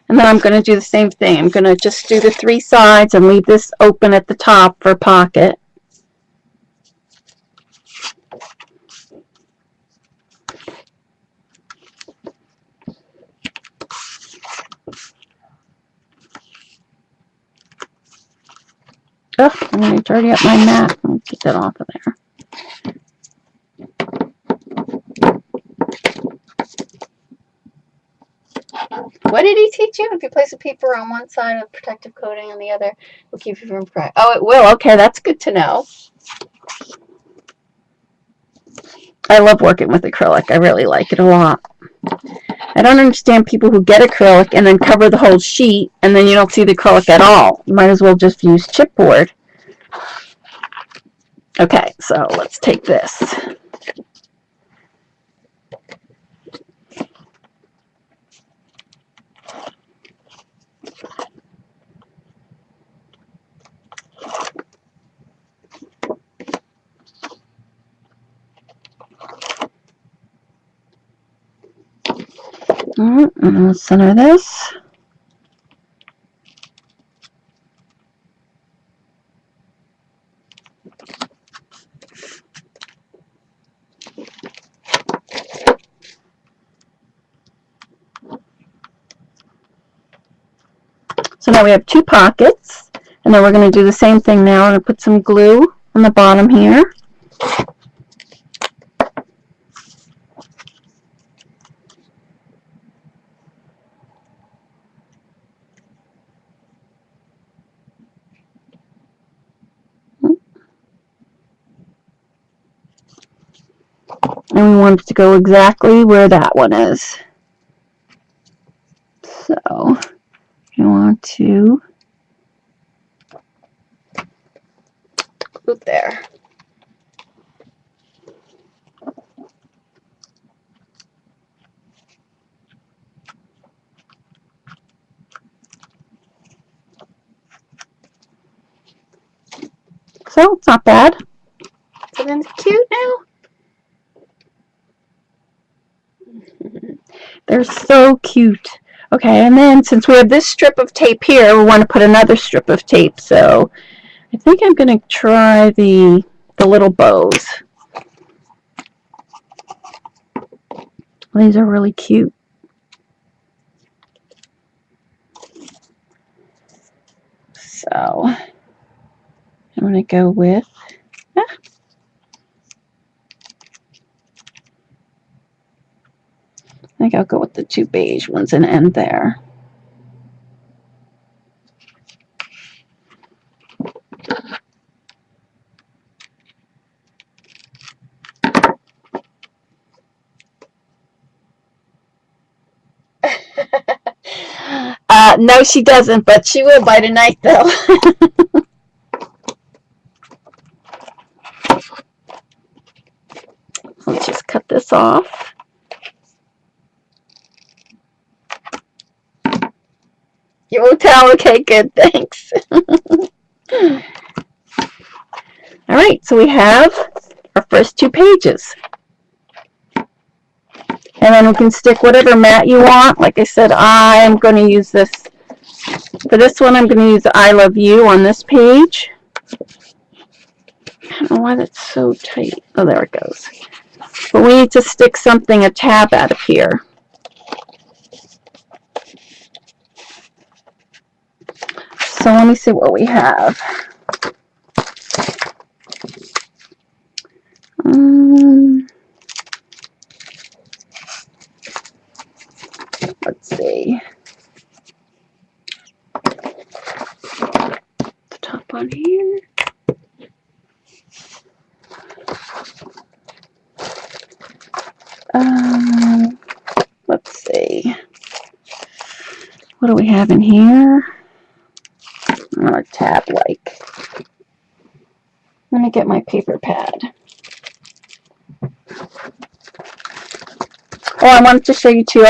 And then I'm going to do the same thing. I'm going to just do the 3 sides and leave this open at the top for a pocket. Oh, I'm going to dirty up my mat. Let me get that off of there. What did he teach you? If you place a paper on one side of protective coating on the other, it will keep you from crying. Oh, it will. Okay, that's good to know. I love working with acrylic. I really like it a lot. I don't understand people who get acrylic and then cover the whole sheet and then you don't see the acrylic at all. You might as well just use chipboard. Okay, so let's take this. And let's center this. So now we have 2 pockets, and then we're going to do the same thing now. I'm going to put some glue on the bottom here. And we want it to go exactly where that one is. So you want to glue there. So it's not bad. Isn't it cute now? They're so cute. Okay, and then since we have this strip of tape here, we want to put another strip of tape. So I think I'm going to try the little bows. These are really cute. So I'm going to go with think I'll go with the 2 beige ones and end there. No, she doesn't, but she will by tonight, though. Let's just cut this off. You won't tell? Okay, good, thanks. All right, so we have our first 2 pages. And then we can stick whatever mat you want. Like I said, I'm going to use this. For this one, I'm going to use I Love You on this page. I don't know why that's so tight. Oh, there it goes. But we need to stick something, a tab out of here. So let me see what we have. Let's see. The top on here. Let's see. What do we have in here? A tab like. Let me get my paper pad. Oh, I wanted to show you too.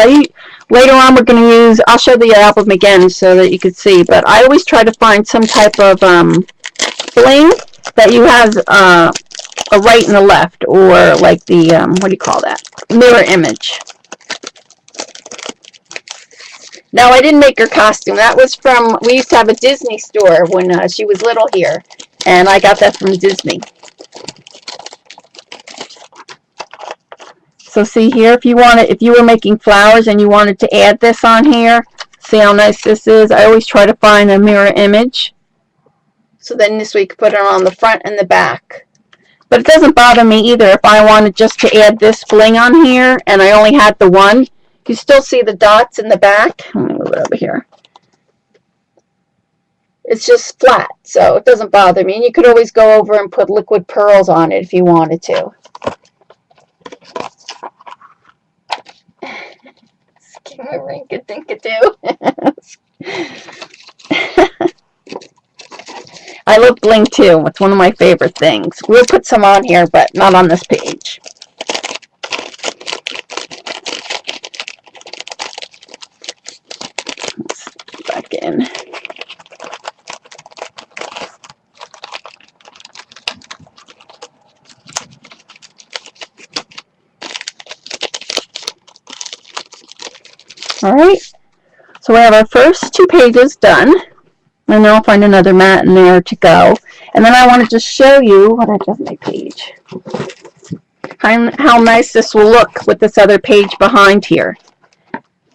Later on, we're going to use, I'll show the album again so that you can see, but I always try to find some type of bling that you have a right and a left, or like the, what do you call that? Mirror image. No, I didn't make her costume. That was from, we used to have a Disney store when she was little here, and I got that from Disney. So see here, if you were making flowers and you wanted to add this on here, see how nice this is? I always try to find a mirror image. So then this way you can put it on the front and the back. But it doesn't bother me either if I wanted just to add this bling on here and I only had the one. You still see the dots in the back. Let me move it over here. It's just flat, so it doesn't bother me. And you could always go over and put liquid pearls on it if you wanted to. Rink-a-dink-a-doo. I love bling too. It's one of my favorite things. We'll put some on here, but not on this page. Let's put back in. Alright, so we have our first 2 pages done. And then I'll find another mat in there to go. And then I want to just show you what I did on my page. How nice this will look with this other page behind here.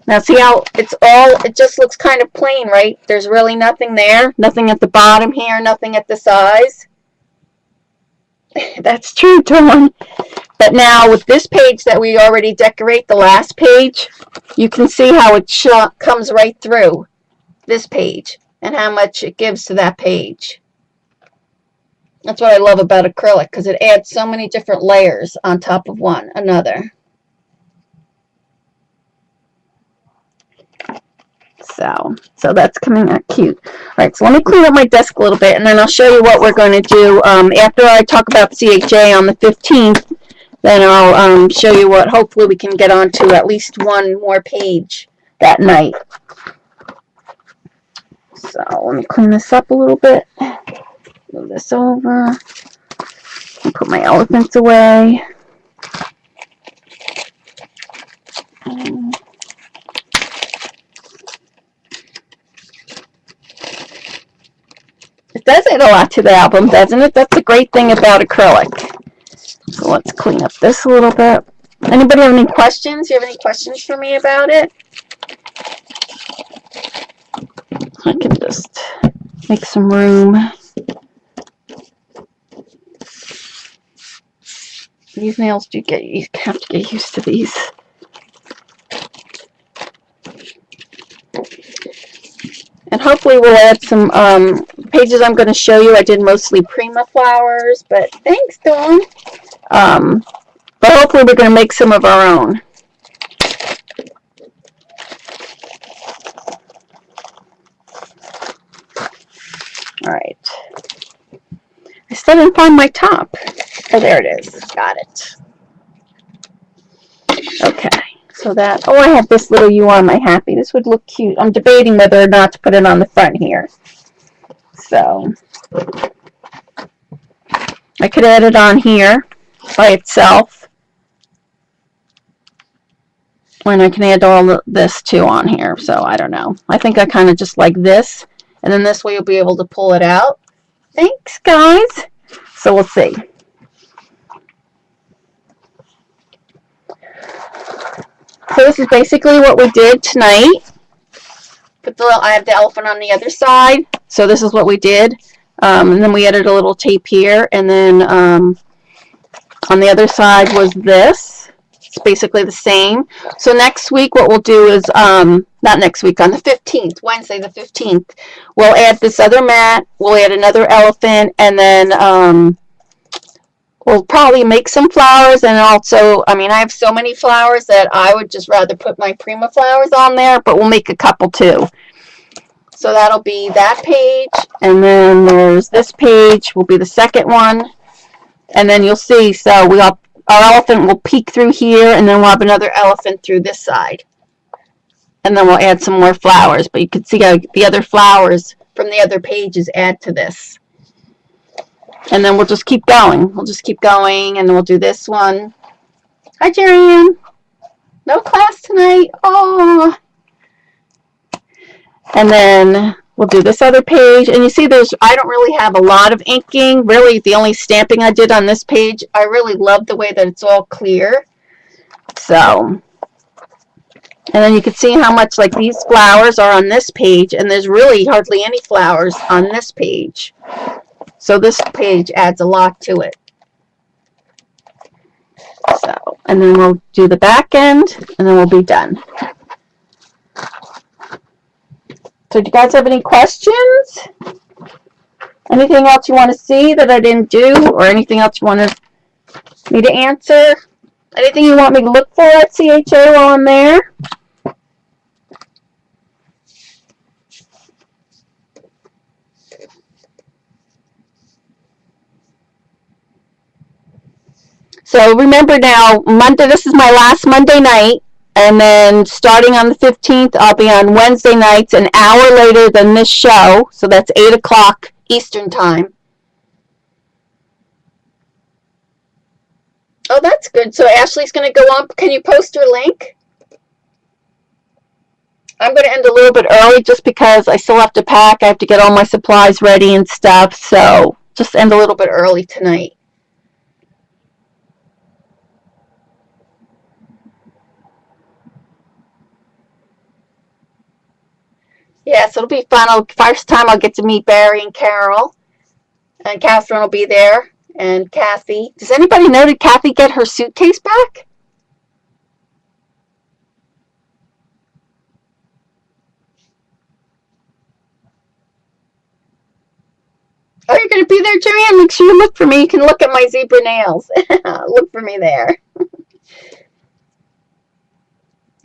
Now see how it just looks kind of plain, right? There's really nothing there. Nothing at the bottom here, nothing at the sides. That's true, Dawn. But now with this page that we already decorate, the last page, you can see how it comes right through this page and how much it gives to that page. That's what I love about acrylic, because it adds so many different layers on top of one another. So that's coming out cute. All right, so let me clean up my desk a little bit, and then I'll show you what we're going to do after I talk about CHA on the 15th. Then I'll show you what hopefully we can get onto at least one more page that night. So let me clean this up a little bit. Move this over. And put my elephants away. It does add a lot to the album, doesn't it? That's the great thing about acrylic. So let's clean up this a little bit. Anybody have any questions? Do you have any questions for me about it? I can just make some room. These nails you have to get used to these. hopefully we'll add some pages I'm going to show you. I did mostly Prima flowers, but thanks, Dawn. But hopefully we're going to make some of our own. All right. I still didn't find my top. Oh, there it is. Got it. Okay. So that, oh, I have this little You Are My Happy. This would look cute. I'm debating whether or not to put it on the front here. So I could add it on here by itself. And I can add all of this too on here. So I don't know. I think I kind of just like this. And then this way you'll be able to pull it out. Thanks, guys. So we'll see. So this is basically what we did tonight. I have the elephant on the other side. So this is what we did. And then we added a little tape here. And then on the other side was this. It's basically the same. So next week what we'll do is, not next week, on the 15th, Wednesday the 15th, we'll add this other mat. We'll add another elephant. And then we'll probably make some flowers, and also, I mean, I have so many flowers that I would just rather put my Prima flowers on there, but we'll make a couple too. So that'll be that page, and then there's this page, will be the second one, and then you'll see, so our elephant will peek through here, and then we'll have another elephant through this side. And then we'll add some more flowers, but you can see how the other flowers from the other pages add to this. And then we'll just keep going. We'll just keep going, and we'll do this one. Hi, Jerian. No class tonight. Oh. And then we'll do this other page. And you see I don't really have a lot of inking. Really, the only stamping I did on this page, I really love the way that it's all clear. So, and then you can see how much like these flowers are on this page, and there's really hardly any flowers on this page. So this page adds a lot to it. So, and then we'll do the back end, and then we'll be done. So do you guys have any questions? Anything else you want to see that I didn't do, or anything else you want me to answer? Anything you want me to look for at CHA while I'm there? So remember now, Monday, this is my last Monday night, and then starting on the 15th, I'll be on Wednesday nights an hour later than this show, so that's 8 o'clock Eastern Time. Oh, that's good. So Ashley's going to go on. Can you post her link? I'm going to end a little bit early just because I still have to pack. I have to get all my supplies ready and stuff, so just end a little bit early tonight. Yes, it'll be fun. First time I'll get to meet Barry and Carol. And Catherine will be there. And Kathy. Does anybody know, did Kathy get her suitcase back? Oh, you're going to be there, Joanne? Make sure you look for me. You can look at my zebra nails. Look for me there.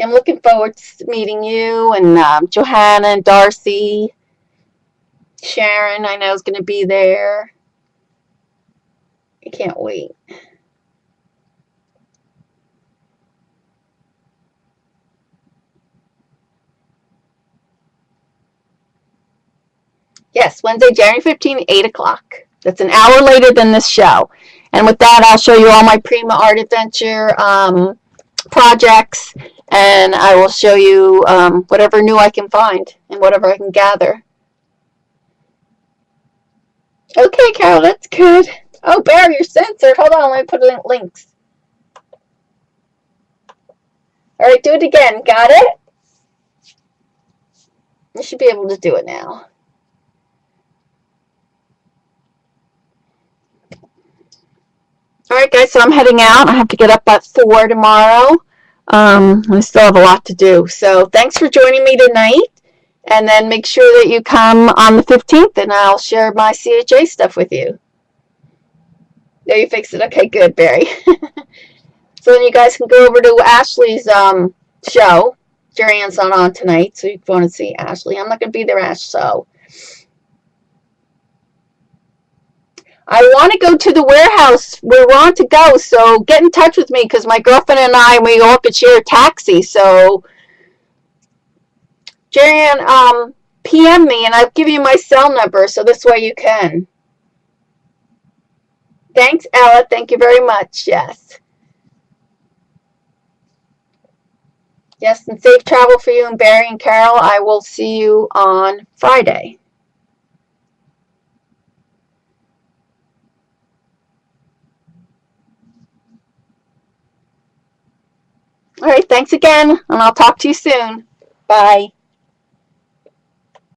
I'm looking forward to meeting you and Johanna and Darcy. Sharon, I know, is going to be there. I can't wait. Yes, Wednesday, January 15th, 8 o'clock. That's an hour later than this show. And with that, I'll show you all my Prima Art Adventure projects, and I will show you whatever new I can find and whatever I can gather. Okay, Carol, that's good. Oh, Barry, you're censored. Hold on, let me put in links. All right, do it again. Got it? You should be able to do it now. All right, guys, so I'm heading out. I have to get up at 4 tomorrow. I still have a lot to do. So thanks for joining me tonight. And then make sure that you come on the 15th and I'll share my CHA stuff with you. There, you fixed it. Okay, good, Barry. So then you guys can go over to Ashley's show. Jerry Ann's not on tonight, so you want to see Ashley. I'm not going to be there, Ash, so. I want to go to the warehouse. We want to go, so get in touch with me because my girlfriend and I, we all could share a taxi. So, Jerry Ann, PM me and I'll give you my cell number so this way you can. Thanks, Ella. Thank you very much. Yes. Yes, and safe travel for you and Barry and Carol. I will see you on Friday. All right, thanks again, and I'll talk to you soon. Bye.